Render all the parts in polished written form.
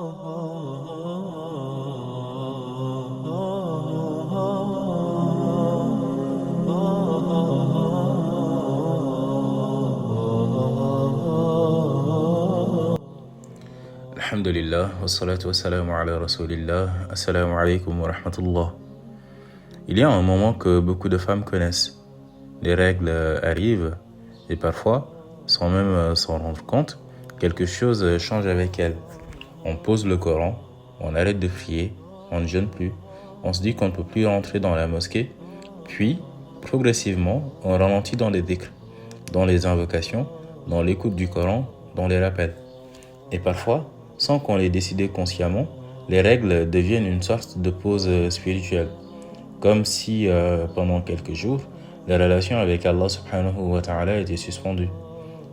Alhamdulillah, wassalatu wassalamu ala rasulillah, assalamu alaikum wa rahmatullah. Il y a un moment que beaucoup de femmes connaissent. Les règles arrivent et parfois, sans même s'en rendre compte, quelque chose change avec elles. On pose le Coran, on arrête de prier, on ne jeûne plus, on se dit qu'on ne peut plus rentrer dans la mosquée, puis, progressivement, on ralentit dans les dhikrs, dans les invocations, dans l'écoute du Coran, dans les rappels. Et parfois, sans qu'on l'ait décidé consciemment, les règles deviennent une sorte de pause spirituelle. Comme si, pendant quelques jours, la relation avec Allah subhanahu wa ta'ala était suspendue.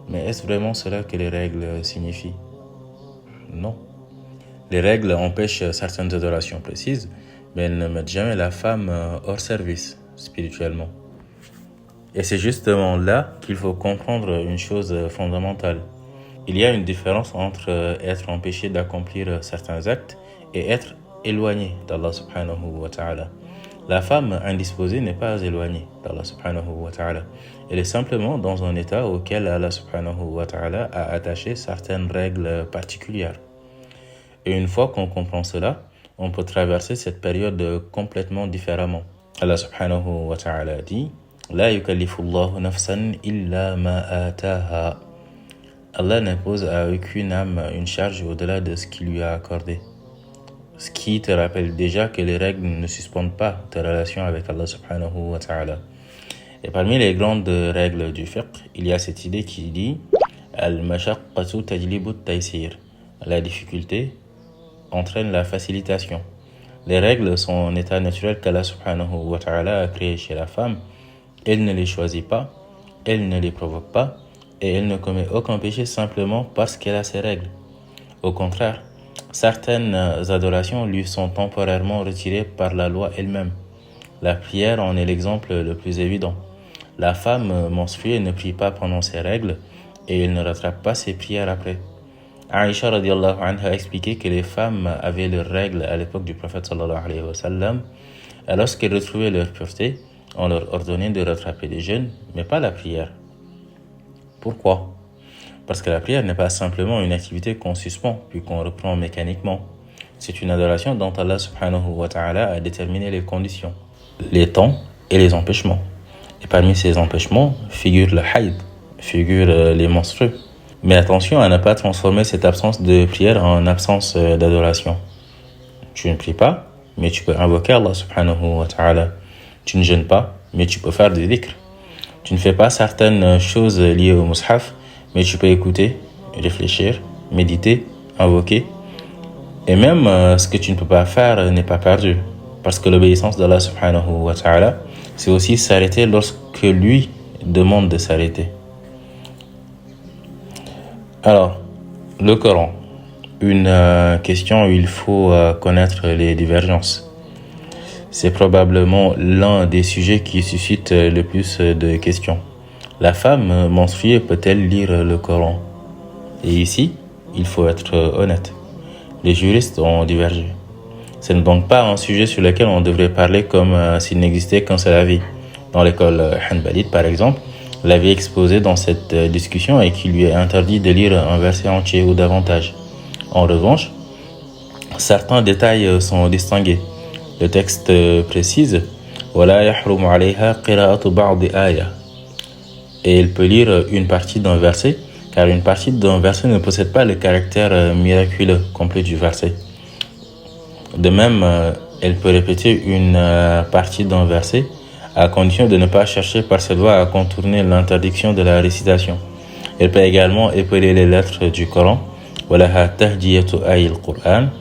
Mais est-ce vraiment cela que les règles signifient? Non. Les règles empêchent certaines adorations précises, mais elles ne mettent jamais la femme hors service, spirituellement. Et c'est justement là qu'il faut comprendre une chose fondamentale. Il y a une différence entre être empêché d'accomplir certains actes et être éloigné d'Allah subhanahu wa ta'ala. La femme indisposée n'est pas éloignée d'Allah subhanahu wa ta'ala. Elle est simplement dans un état auquel Allah subhanahu wa ta'ala a attaché certaines règles particulières. Et une fois qu'on comprend cela, on peut traverser cette période complètement différemment. Allah subhanahu wa ta'ala dit « La yukallifullahu nafsan illa ma ataha » Allah n'impose à aucune âme une charge au-delà de ce qu'il lui a accordé. Ce qui te rappelle déjà que les règles ne suspendent pas ta relation avec Allah subhanahu wa ta'ala. Et parmi les grandes règles du fiqh, il y a cette idée qui dit Al-mashaqqatu tajlibu at-taysir. La difficulté entraîne la facilitation. Les règles sont un état naturel qu'Allah subhanahu wa ta'ala a créé chez la femme. Elle ne les choisit pas, elle ne les provoque pas, et elle ne commet aucun péché simplement parce qu'elle a ses règles. Au contraire, certaines adorations lui sont temporairement retirées par la loi elle-même. La prière en est l'exemple le plus évident. La femme menstruée ne prie pas pendant ses règles et elle ne rattrape pas ses prières après. Aïcha radiallahu anha a expliqué que les femmes avaient leurs règles à l'époque du prophète sallallahu alayhi wa sallam. Et lorsqu'elles retrouvaient leur pureté, on leur ordonnait de rattraper les jeûnes, mais pas la prière. Pourquoi? Parce que la prière n'est pas simplement une activité qu'on suspend puis qu'on reprend mécaniquement. C'est une adoration dont Allah subhanahu wa ta'ala a déterminé les conditions, les temps et les empêchements. Et parmi ces empêchements figure le haïd, figurent les menstrues. Mais attention à ne pas transformer cette absence de prière en absence d'adoration. Tu ne pries pas, mais tu peux invoquer Allah subhanahu wa ta'ala. Tu ne jeûnes pas, mais tu peux faire des dhikrs. Tu ne fais pas certaines choses liées au mushaf, mais tu peux écouter, réfléchir, méditer, invoquer. Et même ce que tu ne peux pas faire n'est pas perdu. Parce que l'obéissance d'Allah subhanahu wa ta'ala, c'est aussi s'arrêter lorsque lui demande de s'arrêter. Alors, le Coran, une question où il faut connaître les divergences. C'est probablement l'un des sujets qui suscite le plus de questions. La femme menstruée peut-elle lire le Coran? Et ici, il faut être honnête. Les juristes ont divergé. Ce n'est donc pas un sujet sur lequel on devrait parler comme s'il n'existait qu'un seul avis. Dans l'école Hanbalite, par exemple, l'avis exposé dans cette discussion est qu'il lui est interdit de lire un verset entier ou davantage. En revanche, certains détails sont distingués. Le texte précise وَلَا يَحْرُمُ عَلَيْهَا قِرَاءَةُ بَعْضِ آيَةٍ. Et elle peut lire une partie d'un verset, car une partie d'un verset ne possède pas le caractère miraculeux complet du verset. De même, elle peut répéter une partie d'un verset, à condition de ne pas chercher par cette voie à contourner l'interdiction de la récitation. Elle peut également épeler les lettres du Coran وَلَهَا تَهْجِيَةُ آيِ الْقُرْآنِ,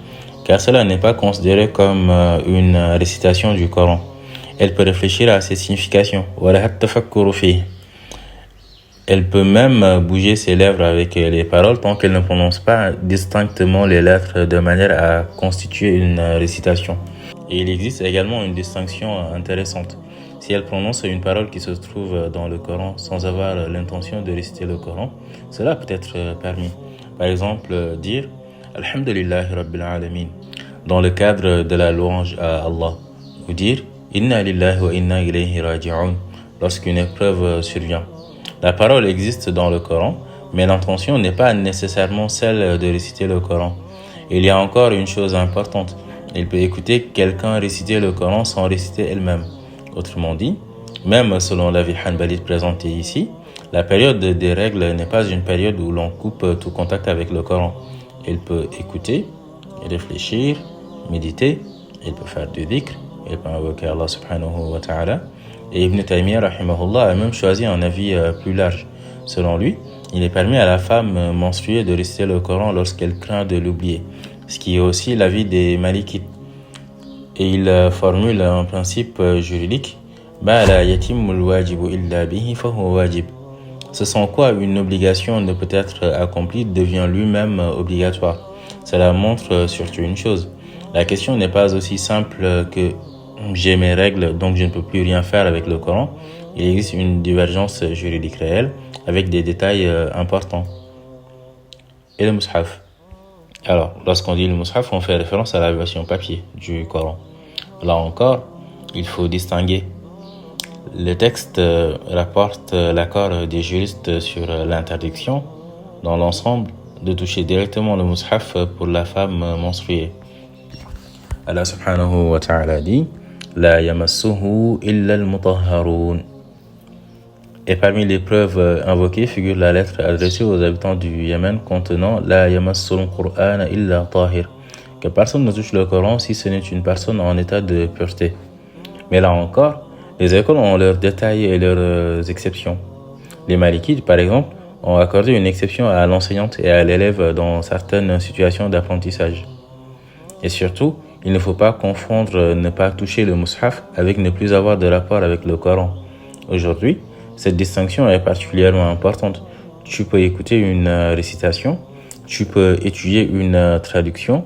car cela n'est pas considéré comme une récitation du Coran. Elle peut réfléchir à ses significations. Elle peut même bouger ses lèvres avec les paroles tant qu'elle ne prononce pas distinctement les lettres de manière à constituer une récitation. Et il existe également une distinction intéressante. Si elle prononce une parole qui se trouve dans le Coran sans avoir l'intention de réciter le Coran, cela peut être permis. Par exemple, dire Alhamdulillahi Rabbil Alamin, dans le cadre de la louange à Allah, ou dire Inna lillahi wa inna ilayhi raji'un lorsqu'une épreuve survient. La parole existe dans le Coran, mais l'intention n'est pas nécessairement celle de réciter le Coran. Il y a encore une chose importante. Il peut écouter quelqu'un réciter le Coran sans réciter elle-même. Autrement dit, même selon l'avis hanbalite présenté ici, la période des règles n'est pas une période où l'on coupe tout contact avec le Coran. Il peut écouter, réfléchir, méditer, il peut faire du dhikr, il peut invoquer Allah subhanahu wa ta'ala. Et Ibn Taymiyyah rahimahullah a même choisi un avis plus large. Selon lui, il est permis à la femme menstruée de réciter le Coran lorsqu'elle craint de l'oublier, ce qui est aussi l'avis des Malikites. Et il formule un principe juridique, Ma la yatimul wajibu illa bihi fahuwa wajib. Ce sans quoi une obligation ne peut être accomplie devient lui-même obligatoire. Cela montre surtout une chose. La question n'est pas aussi simple que j'ai mes règles, donc je ne peux plus rien faire avec le Coran. Il existe une divergence juridique réelle avec des détails importants. Et le mushaf. Alors, lorsqu'on dit le mushaf, on fait référence à la version papier du Coran. Là encore, il faut distinguer. Le texte rapporte l'accord des juristes sur l'interdiction, dans l'ensemble, de toucher directement le mushaf pour la femme menstruée. Allah subhanahu wa ta'ala dit La yamassuhu illa al-mutahharun. Et parmi les preuves invoquées figure la lettre adressée aux habitants du Yémen contenant La yamassul Qur'ana illa tahir, que personne ne touche le Coran si ce n'est une personne en état de pureté. Mais là encore, les écoles ont leurs détails et leurs exceptions. Les Malikites, par exemple, ont accordé une exception à l'enseignante et à l'élève dans certaines situations d'apprentissage. Et surtout, il ne faut pas confondre ne pas toucher le mushaf avec ne plus avoir de rapport avec le Coran. Aujourd'hui, cette distinction est particulièrement importante. Tu peux écouter une récitation, tu peux étudier une traduction,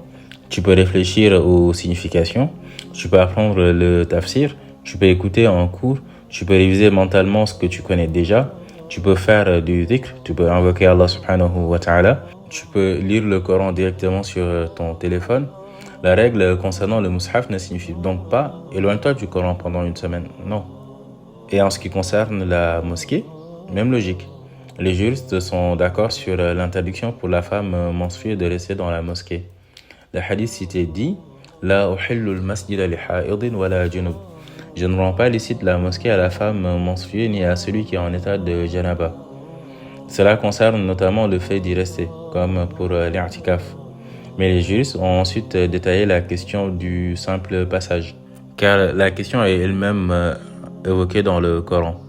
tu peux réfléchir aux significations, tu peux apprendre le tafsir, tu peux écouter en cours, tu peux réviser mentalement ce que tu connais déjà, tu peux faire du dhikr, tu peux invoquer Allah subhanahu wa ta'ala, tu peux lire le Coran directement sur ton téléphone. La règle concernant le mushaf ne signifie donc pas éloigne-toi du Coran pendant une semaine, non. Et en ce qui concerne la mosquée, même logique. Les juristes sont d'accord sur l'interdiction pour la femme menstruée de rester dans la mosquée. Le hadith cité dit La uhillu al-masjida li ha'idin wa la junub. Je ne rends pas licite la mosquée à la femme menstruée ni à celui qui est en état de janaba. Cela concerne notamment le fait d'y rester, comme pour l'i'tikaf. Mais les juristes ont ensuite détaillé la question du simple passage, car la question est elle-même évoquée dans le Coran.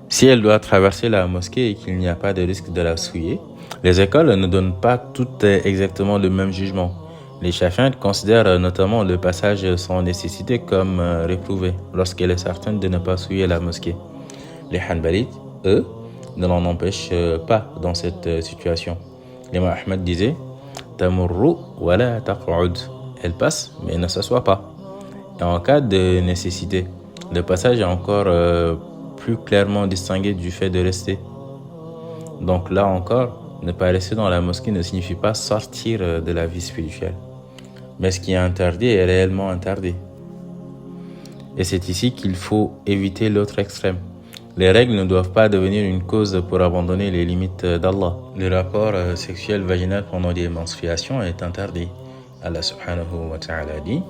Si elle doit traverser la mosquée et qu'il n'y a pas de risque de la souiller, les écoles ne donnent pas toutes exactement le même jugement. Les Shafi'ites considèrent notamment le passage sans nécessité comme réprouvé lorsqu'elle est certaine de ne pas souiller la mosquée. Les Hanbalites, eux, ne l'en empêchent pas dans cette situation. L'imam Ahmed disait Tamurru wa la taq'ud. Elle passe, mais ne s'assoit pas. Et en cas de nécessité, le passage est encore plus clairement distingué du fait de rester. Donc là encore, ne pas rester dans la mosquée ne signifie pas sortir de la vie spirituelle. Mais ce qui est interdit est réellement interdit. Et c'est ici qu'il faut éviter l'autre extrême. Les règles ne doivent pas devenir une cause pour abandonner les limites d'Allah. Le rapport sexuel vaginal pendant les menstruations est interdit. Allah subhanahu wa ta'ala dit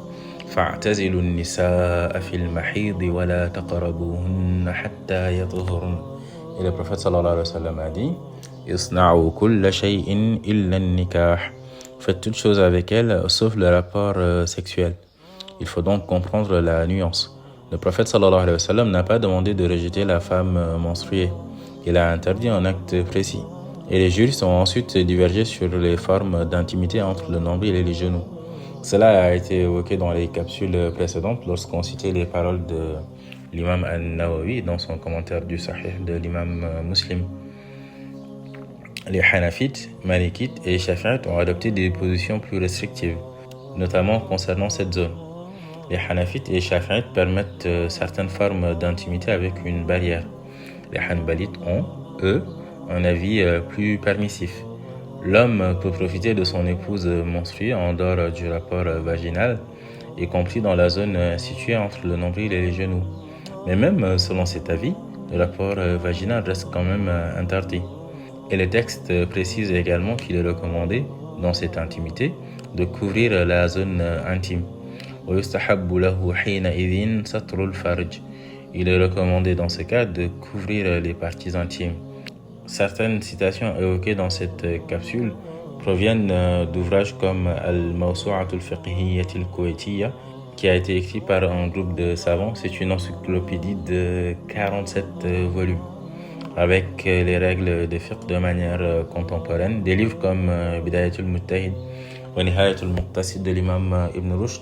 فَاعْتَزِلُوا النِّسَاءَ فِي الْمَحِيضِ وَلَا تَقْرَبُوهُنَّ حَتَّى يَطْهُرْنَ. Et le prophète sallallahu alayhi wa sallam a dit اصْنَعُوا كُلَّ شَيْءٍ إِلَّا النِّكَاحِ. Faites toutes choses avec elle sauf le rapport sexuel. Il faut donc comprendre la nuance. Le prophète sallallahu alayhi wa sallam n'a pas demandé de rejeter la femme menstruée. Il a interdit un acte précis. Et les juristes ont ensuite divergé sur les formes d'intimité entre le nombril et les genoux. Cela a été évoqué dans les capsules précédentes lorsqu'on citait les paroles de l'imam An-Nawawi dans son commentaire du Sahih de l'imam Muslim. Les Hanafites, Malikites et Shafi'ites ont adopté des positions plus restrictives, notamment concernant cette zone. Les Hanafites et Shafi'ites permettent certaines formes d'intimité avec une barrière. Les Hanbalites ont, eux, un avis plus permissif. L'homme peut profiter de son épouse menstruée en dehors du rapport vaginal, y compris dans la zone située entre le nombril et les genoux. Mais même selon cet avis, le rapport vaginal reste quand même interdit. Et les textes précisent également qu'il est recommandé, dans cette intimité, de couvrir la zone intime. ويستحب له حينئذ ستر الفرج. Il est recommandé dans ce cas de couvrir les parties intimes. Certaines citations évoquées dans cette capsule proviennent d'ouvrages comme Al-Mawsu'at al-Fiqhiyya al-Kuwaitiyya, qui a été écrit par un groupe de savants. C'est une encyclopédie de 47 volumes, avec les règles de fiqh de manière contemporaine. Des livres comme Bidayat al-Mujtahid wa Nihayat al-Muqtasid de l'imam Ibn Rushd,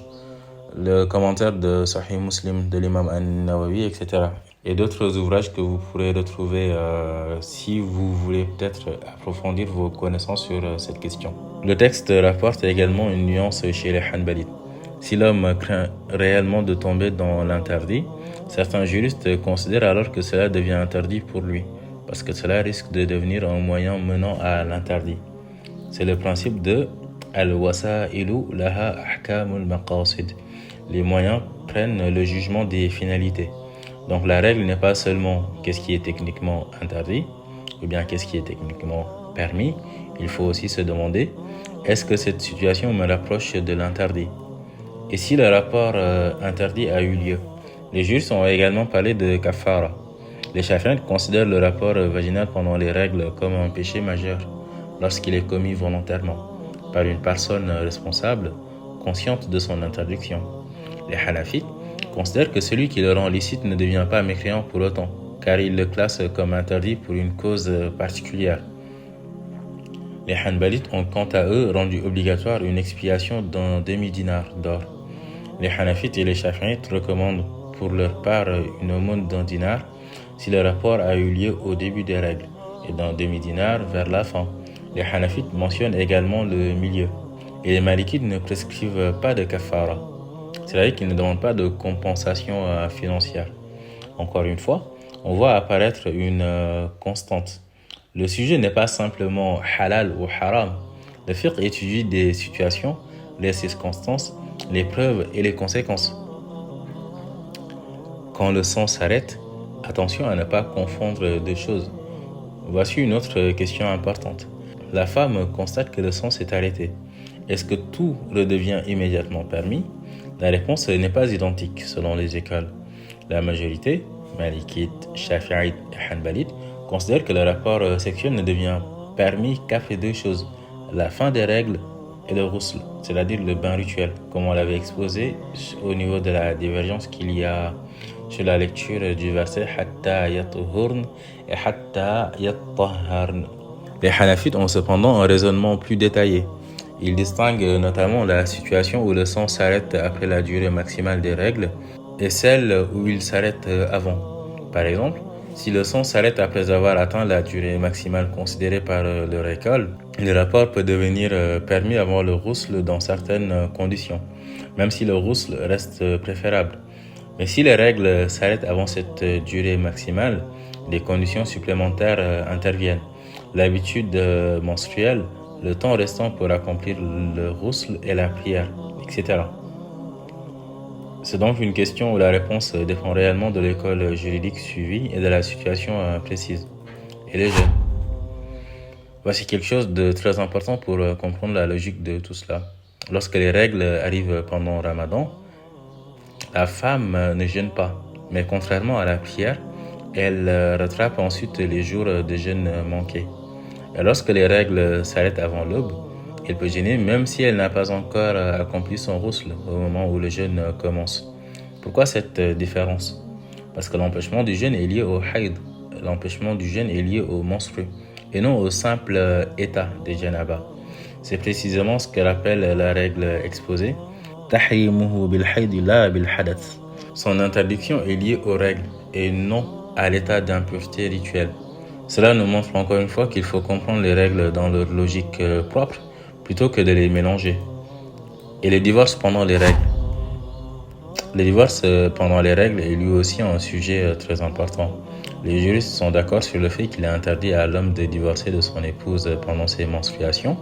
le commentaire de Sahih Muslim de l'imam An-Nawawi, etc. Et d'autres ouvrages que vous pourrez retrouver si vous voulez peut-être approfondir vos connaissances sur cette question. Le texte rapporte également une nuance chez les Hanbalites. Si l'homme craint réellement de tomber dans l'interdit, certains juristes considèrent alors que cela devient interdit pour lui, parce que cela risque de devenir un moyen menant à l'interdit. C'est le principe de Al-Wasa'ilu laha ahkamul maqasid. Les moyens prennent le jugement des finalités. Donc la règle n'est pas seulement qu'est-ce qui est techniquement interdit, ou bien qu'est-ce qui est techniquement permis. Il faut aussi se demander, est-ce que cette situation me rapproche de l'interdit? Et si le rapport interdit a eu lieu? Les juristes ont également parlé de kafara. Les chafi'ites considèrent le rapport vaginal pendant les règles comme un péché majeur lorsqu'il est commis volontairement par une personne responsable, consciente de son interdiction. Les hanafites considèrent que celui qui le rend licite ne devient pas mécréant pour autant, car ils le classent comme interdit pour une cause particulière. Les hanbalites ont quant à eux rendu obligatoire une expiation d'un demi-dinar d'or. Les hanafites et les shafi'ites recommandent pour leur part une aumône d'un dinar si le rapport a eu lieu au début des règles, et d'un demi-dinar vers la fin. Les hanafites mentionnent également le milieu, et les malikites ne prescrivent pas de kafara. C'est-à-dire qu'ils ne demandent pas de compensation financière. Encore une fois, on voit apparaître une constante. Le sujet n'est pas simplement halal ou haram. Le fiqh étudie des situations, les circonstances, les preuves et les conséquences. Quand le sang s'arrête, attention à ne pas confondre deux choses. Voici une autre question importante. La femme constate que le sang s'est arrêté. Est-ce que tout redevient immédiatement permis? La réponse n'est pas identique selon les écoles. La majorité, malikite, shafi'ite et hanbalite, considèrent que le rapport sexuel ne devient permis qu'après deux choses: la fin des règles et le ghusl, c'est-à-dire le bain rituel, comme on l'avait exposé au niveau de la divergence qu'il y a sur la lecture du verset hatta yatuhurn et hatta yattahharn. Les hanafites ont cependant un raisonnement plus détaillé. Ils distinguent notamment la situation où le sang s'arrête après la durée maximale des règles et celle où il s'arrête avant. Par exemple, si le sang s'arrête après avoir atteint la durée maximale considérée par leur école, le rapport peut devenir permis avant le ghusl dans certaines conditions, même si le ghusl reste préférable. Mais si les règles s'arrêtent avant cette durée maximale, des conditions supplémentaires interviennent. L'habitude menstruelle, le temps restant pour accomplir le ghusl et la prière, etc. C'est donc une question où la réponse dépend réellement de l'école juridique suivie et de la situation précise. Et les jeunes. Voici quelque chose de très important pour comprendre la logique de tout cela. Lorsque les règles arrivent pendant Ramadan, la femme ne jeûne pas, mais contrairement à la prière, elle rattrape ensuite les jours de jeûne manqués. Et lorsque les règles s'arrêtent avant l'aube, elle peut jeûner même si elle n'a pas encore accompli son ghusl au moment où le jeûne commence. Pourquoi cette différence? Parce que l'empêchement du jeûne est lié au haïd. L'empêchement du jeûne est lié au menstru et non au simple état de janaba. C'est précisément ce qu'elle appelle la règle exposée. Tahrimuhu bil haïd la bil hadath. Son interdiction est liée aux règles et non à l'état d'impureté rituelle. Cela nous montre encore une fois qu'il faut comprendre les règles dans leur logique propre plutôt que de les mélanger. Et le divorce pendant les règles. Le divorce pendant les règles est lui aussi un sujet très important. Les juristes sont d'accord sur le fait qu'il est interdit à l'homme de divorcer de son épouse pendant ses menstruations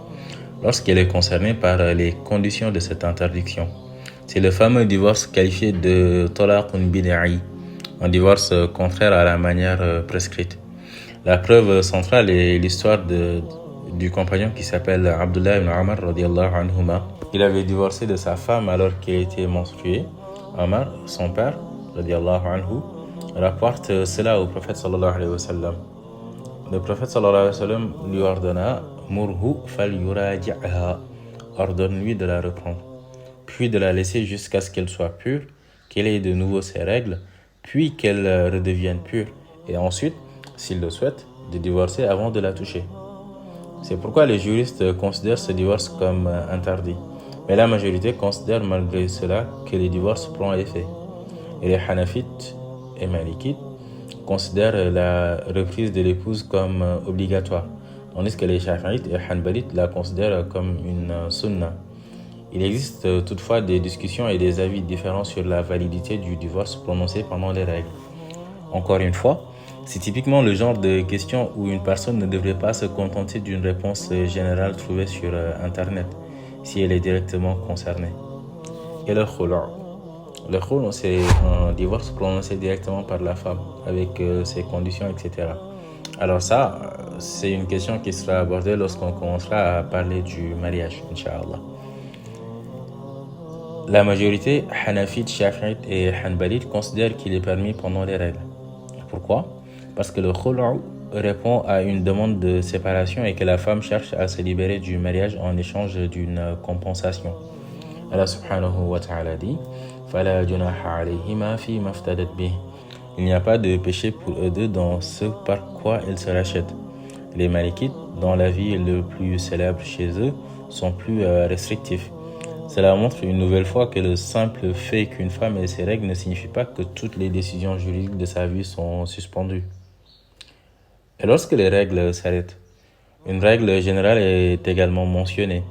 lorsqu'elle est concernée par les conditions de cette interdiction. C'est le fameux divorce qualifié de talaqun bid'i, un divorce contraire à la manière prescrite. La preuve centrale est l'histoire du compagnon qui s'appelle Abdullah ibn Omar radiyallahu anhuma. Il avait divorcé de sa femme alors qu'elle était menstruée. Omar, son père, radiyallahu anhu, rapporte cela au prophète sallallahu alayhi wa sallam. Le prophète sallallahu alayhi wa sallam lui ordonna Murhu fal yuraji'ha, ordonne-lui de la reprendre, puis de la laisser jusqu'à ce qu'elle soit pure, qu'elle ait de nouveau ses règles, puis qu'elle redevienne pure, et ensuite, s'il le souhaite, de divorcer avant de la toucher. C'est pourquoi les juristes considèrent ce divorce comme interdit. Mais la majorité considère malgré cela que les divorces prend effet. Et les Hanafites et Malikites considèrent la reprise de l'épouse comme obligatoire, tandis que les Shafi'ites et Hanbalites la considèrent comme une sunna. Il existe toutefois des discussions et des avis différents sur la validité du divorce prononcé pendant les règles. Encore une fois, c'est typiquement le genre de question où une personne ne devrait pas se contenter d'une réponse générale trouvée sur Internet, si elle est directement concernée. Et le khulu'. Le khulu', c'est un divorce prononcé directement par la femme, avec ses conditions, etc. Alors ça, c'est une question qui sera abordée lorsqu'on commencera à parler du mariage, Inch'Allah. La majorité, Hanafites, Shafi'ites et Hanbalites, considèrent qu'il est permis pendant les règles. Pourquoi ? Parce que le khulu' répond à une demande de séparation et que la femme cherche à se libérer du mariage en échange d'une compensation. Allah subhanahu wa ta'ala dit فَلَا جُنَاحَ عَلَيْهِمَا فِي مَا افْتَدَتْ بِهِ. Il n'y a pas de péché pour eux deux dans ce par quoi elles se rachètent. Les Malikites, dont l'avis le plus célèbre chez eux, sont plus restrictifs. Cela montre une nouvelle fois que le simple fait qu'une femme ait ses règles ne signifie pas que toutes les décisions juridiques de sa vie sont suspendues. Et lorsque les règles s'arrêtent, une règle générale est également mentionnée.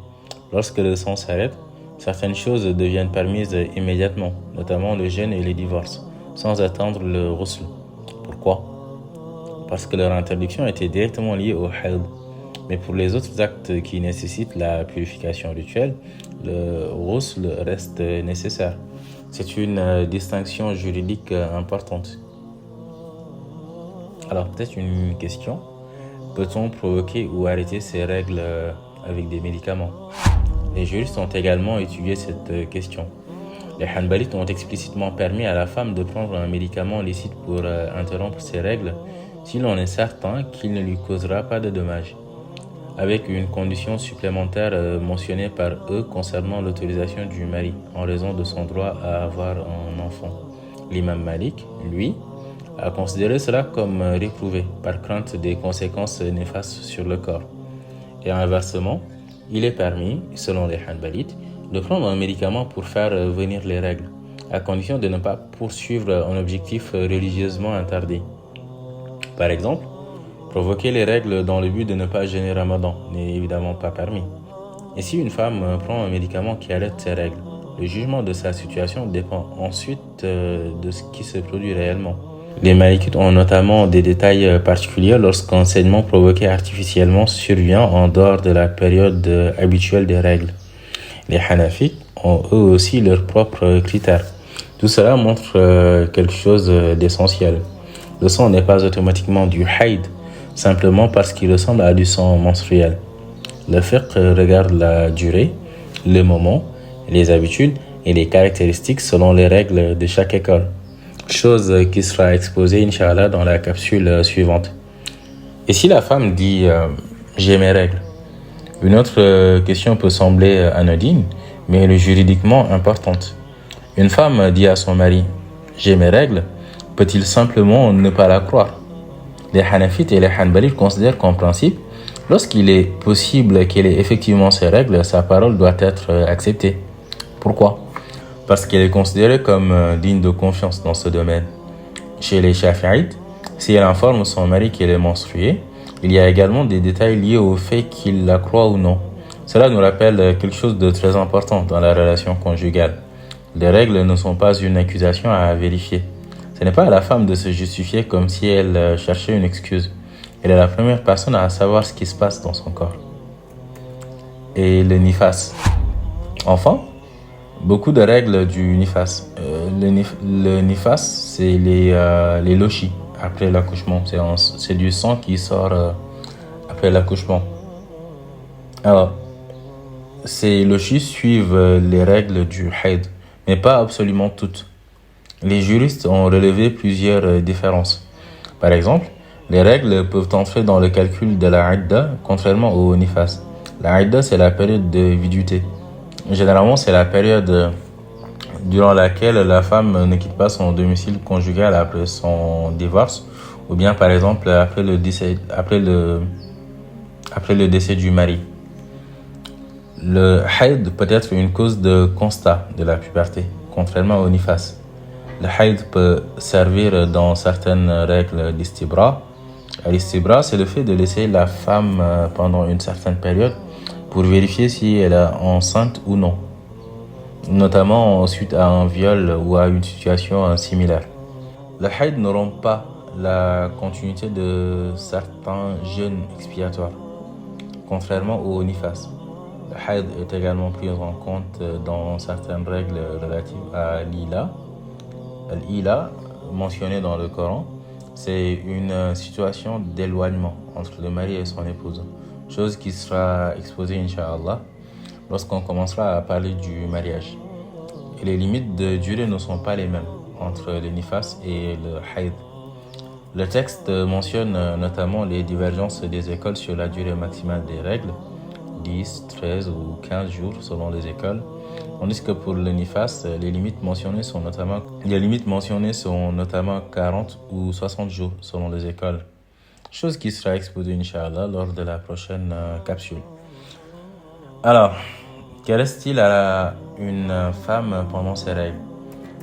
Lorsque le sang s'arrête, certaines choses deviennent permises immédiatement, notamment le jeûne et les divorces, sans attendre le ghusl. Pourquoi ? Parce que leur interdiction était directement liée au hayd. Mais pour les autres actes qui nécessitent la purification rituelle, le ghusl reste nécessaire. C'est une distinction juridique importante. Alors peut-être une question. Peut-on provoquer ou arrêter ces règles avec des médicaments ? Les juristes ont également étudié cette question. Les Hanbalites ont explicitement permis à la femme de prendre un médicament licite pour interrompre ses règles si l'on est certain qu'il ne lui causera pas de dommages, avec une condition supplémentaire mentionnée par eux concernant l'autorisation du mari en raison de son droit à avoir un enfant. L'imam Malik, lui, a considéré cela comme réprouvé par crainte des conséquences néfastes sur le corps. Et inversement, il est permis, selon les Hanbalites, de prendre un médicament pour faire venir les règles, à condition de ne pas poursuivre un objectif religieusement interdit. Par exemple, provoquer les règles dans le but de ne pas jeûner Ramadan n'est évidemment pas permis. Et si une femme prend un médicament qui arrête ses règles, le jugement de sa situation dépend ensuite de ce qui se produit réellement. Les Malikites ont notamment des détails particuliers lorsqu'un saignement provoqué artificiellement survient en dehors de la période habituelle des règles. Les Hanafites ont eux aussi leurs propres critères. Tout cela montre quelque chose d'essentiel. Le sang n'est pas automatiquement du hayd, simplement parce qu'il ressemble à du sang menstruel. Le fiqh regarde la durée, le moment, les habitudes et les caractéristiques selon les règles de chaque école. Chose qui sera exposée, Inch'Allah, dans la capsule suivante. Et si la femme dit « j'ai mes règles », une autre question peut sembler anodine, mais elle est juridiquement importante. Une femme dit à son mari « j'ai mes règles », peut-il simplement ne pas la croire ? Les Hanafites et les Hanbalites considèrent qu'en principe, lorsqu'il est possible qu'elle ait effectivement ses règles, sa parole doit être acceptée. Pourquoi ? Parce qu'elle est considérée comme digne de confiance dans ce domaine. Chez les Shafi'ites, si elle informe son mari qu'elle est menstruée, il y a également des détails liés au fait qu'il la croit ou non. Cela nous rappelle quelque chose de très important dans la relation conjugale. Les règles ne sont pas une accusation à vérifier. Ce n'est pas à la femme de se justifier comme si elle cherchait une excuse. Elle est la première personne à savoir ce qui se passe dans son corps. Et le nifas. Enfin, beaucoup de règles du nifas. Le nifas, c'est les lochis après l'accouchement. C'est du sang qui sort après l'accouchement. Alors, ces lochis suivent les règles du haid, mais pas absolument toutes. Les juristes ont relevé plusieurs différences. Par exemple, les règles peuvent entrer dans le calcul de la idda, contrairement au nifas. La idda, c'est la période de viduité. Généralement, c'est la période durant laquelle la femme ne quitte pas son domicile conjugal après son divorce, ou bien par exemple après le décès du mari. Le haid peut être une cause de constat de la puberté, contrairement au nifas. Le haid peut servir dans certaines règles d'istibra. L'istibra, c'est le fait de laisser la femme pendant une certaine période pour vérifier si elle est enceinte ou non, notamment suite à un viol ou à une situation similaire. Le haid ne rompt pas la continuité de certains jeûnes expiatoires, contrairement au nifas. Le haid est également pris en compte dans certaines règles relatives à l'ila. L'ila, mentionné dans le Coran, c'est une situation d'éloignement entre le mari et son épouse, chose qui sera exposée, Inch'Allah, lorsqu'on commencera à parler du mariage. Et les limites de durée ne sont pas les mêmes entre le nifas et le haid. Le texte mentionne notamment les divergences des écoles sur la durée maximale des règles, 10, 13 ou 15 jours selon les écoles. Tandis que pour le nifas, les limites mentionnées sont notamment 40 ou 60 jours selon les écoles. Chose qui sera exposée, Inch'Allah, lors de la prochaine capsule. Alors, que reste-t-il à une femme pendant ses règles?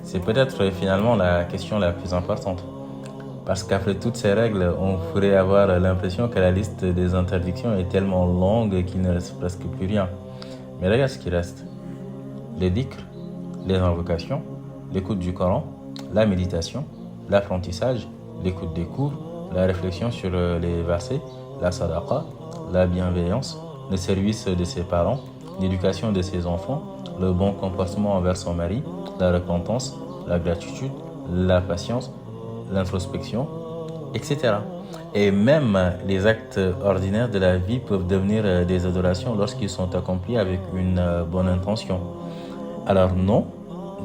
C'est peut-être finalement la question la plus importante. Parce qu'après toutes ces règles, on pourrait avoir l'impression que la liste des interdictions est tellement longue qu'il ne reste presque plus rien. Mais regarde ce qui reste. Les dhikr, les invocations, l'écoute du Coran, la méditation, l'apprentissage, l'écoute des cours, la réflexion sur les versets, la sadaqa, la bienveillance, le service de ses parents, l'éducation de ses enfants, le bon comportement envers son mari, la repentance, la gratitude, la patience, l'introspection, etc. Et même les actes ordinaires de la vie peuvent devenir des adorations lorsqu'ils sont accomplis avec une bonne intention. Alors non,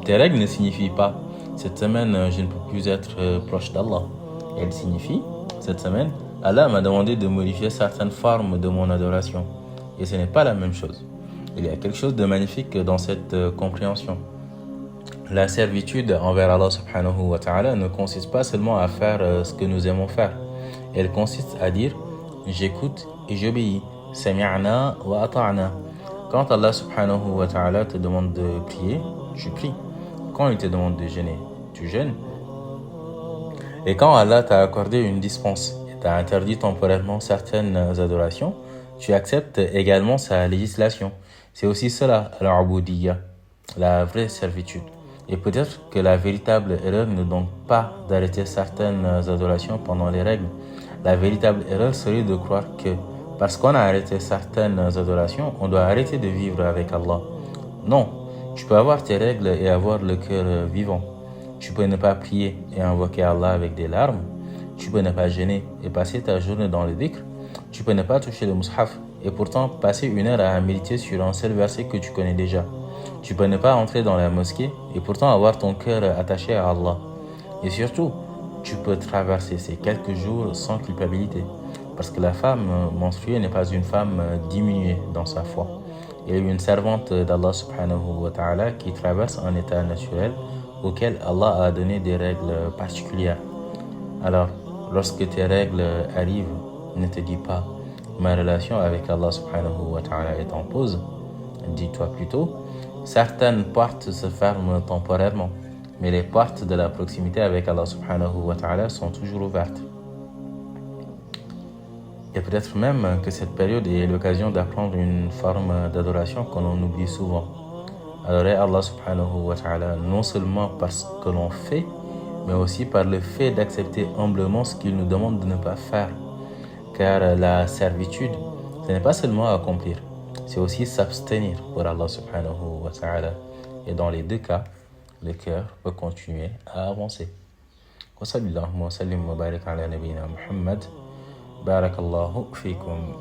tes règles ne signifient pas cette semaine je ne peux plus être proche d'Allah. Elles signifient cette semaine Allah m'a demandé de modifier certaines formes de mon adoration. Et ce n'est pas la même chose. Il y a quelque chose de magnifique dans cette compréhension. La servitude envers Allah subhanahu wa ta'ala ne consiste pas seulement à faire ce que nous aimons faire. Elle consiste à dire j'écoute et j'obéis. Sami'na wa ata'na. Quand Allah subhanahu wa ta'ala te demande de prier, tu pries. Quand il te demande de jeûner, tu jeûnes. Et quand Allah t'a accordé une dispense et t'a interdit temporairement certaines adorations, tu acceptes également sa législation. C'est aussi cela, l'ubudiyya, la vraie servitude. Et peut-être que la véritable erreur ne donc pas d'arrêter certaines adorations pendant les règles. La véritable erreur serait de croire que parce qu'on a arrêté certaines adorations, on doit arrêter de vivre avec Allah. Non, tu peux avoir tes règles et avoir le cœur vivant. Tu peux ne pas prier et invoquer Allah avec des larmes. Tu peux ne pas jeûner et passer ta journée dans le dhikr. Tu peux ne pas toucher le mushaf et pourtant passer 1 heure à méditer sur un seul verset que tu connais déjà. Tu peux ne pas entrer dans la mosquée et pourtant avoir ton cœur attaché à Allah. Et surtout, tu peux traverser ces quelques jours sans culpabilité. Parce que la femme menstruée n'est pas une femme diminuée dans sa foi. Elle est une servante d'Allah subhanahu wa ta'ala qui traverse un état naturel auquel Allah a donné des règles particulières. Alors, lorsque tes règles arrivent, ne te dis pas « ma relation avec Allah subhanahu wa ta'ala est en pause ». Dis-toi plutôt « certaines portes se ferment temporairement, mais les portes de la proximité avec Allah subhanahu wa ta'ala sont toujours ouvertes ». Et peut-être même que cette période est l'occasion d'apprendre une forme d'adoration que l'on oublie souvent. Adorer Allah subhanahu wa ta'ala non seulement parce que l'on fait, mais aussi par le fait d'accepter humblement ce qu'il nous demande de ne pas faire. Car la servitude, ce n'est pas seulement accomplir, c'est aussi s'abstenir pour Allah subhanahu wa ta'ala. Et dans les deux cas, le cœur peut continuer à avancer. Wa sallallahu wa sallim wa barik ala nabina Muhammad. Barakallahu fikum.